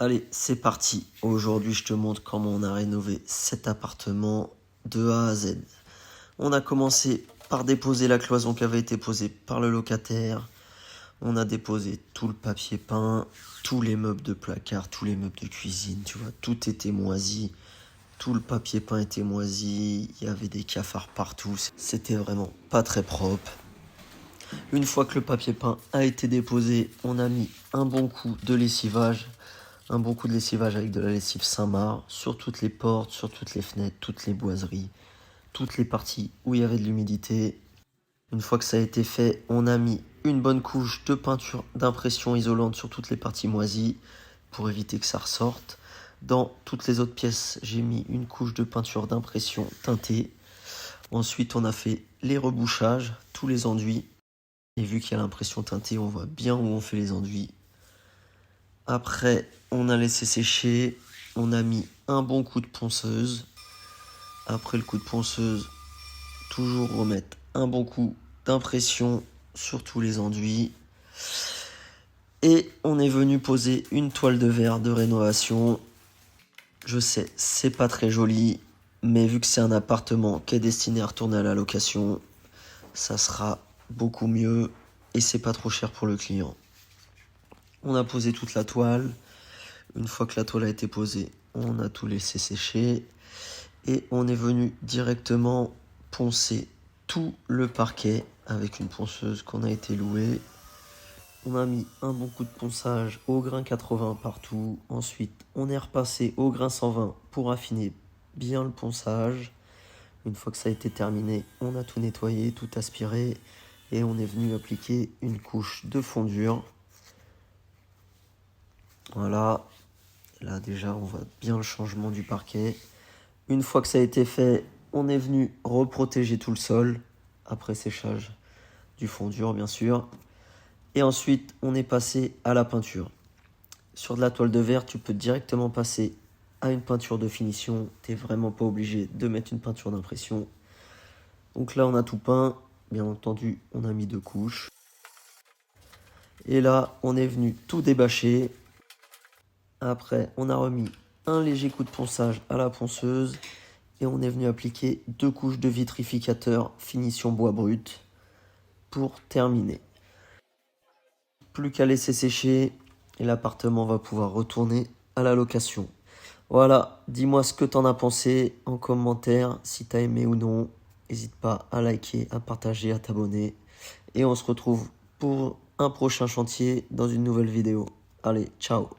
Allez, c'est parti. Aujourd'hui, je te montre comment on a rénové cet appartement de A à Z. On a commencé par déposer la cloison qui avait été posée par le locataire. On a déposé tout le papier peint, tous les meubles de placard, tous les meubles de cuisine, tu vois, tout était moisi. Tout le papier peint était moisi, il y avait des cafards partout, c'était vraiment pas très propre. Une fois que le papier peint a été déposé, on a mis un bon coup de lessivage. Un bon coup de lessivage avec de la lessive Saint-Marc sur toutes les portes, sur toutes les fenêtres, toutes les boiseries, toutes les parties où il y avait de l'humidité. Une fois que ça a été fait, on a mis une bonne couche de peinture d'impression isolante sur toutes les parties moisies pour éviter que ça ressorte. Dans toutes les autres pièces, j'ai mis une couche de peinture d'impression teintée. Ensuite, on a fait les rebouchages, tous les enduits. Et vu qu'il y a l'impression teintée, on voit bien où on fait les enduits. Après, on a laissé sécher, on a mis un bon coup de ponceuse. Après le coup de ponceuse, toujours remettre un bon coup d'impression sur tous les enduits. Et on est venu poser une toile de verre de rénovation. Je sais, c'est pas très joli, mais vu que c'est un appartement qui est destiné à retourner à la location, ça sera beaucoup mieux et c'est pas trop cher pour le client. On a posé toute la toile. Une fois que la toile a été posée, on a tout laissé sécher et on est venu directement poncer tout le parquet avec une ponceuse qu'on a été louée. On a mis un bon coup de ponçage au grain 80 partout. Ensuite, on est repassé au grain 120 pour affiner bien le ponçage. Une fois que ça a été terminé, on a tout nettoyé, tout aspiré et on est venu appliquer une couche de fondure. Voilà. Là déjà on voit bien le changement du parquet. Une fois que ça a été fait, on est venu reprotéger tout le sol, après séchage du fondure bien sûr. Et ensuite on est passé à la peinture. Sur de la toile de verre, tu peux directement passer à une peinture de finition. T'es vraiment pas obligé de mettre une peinture d'impression. Donc là on a tout peint, bien entendu on a mis 2 couches. Et là on est venu tout débâcher. Après, on a remis un léger coup de ponçage à la ponceuse et on est venu appliquer 2 couches de vitrificateur finition bois brut pour terminer. Plus qu'à laisser sécher et l'appartement va pouvoir retourner à la location. Voilà, dis-moi ce que t'en as pensé en commentaire, si t'as aimé ou non. N'hésite pas à liker, à partager, à t'abonner. Et on se retrouve pour un prochain chantier dans une nouvelle vidéo. Allez, ciao!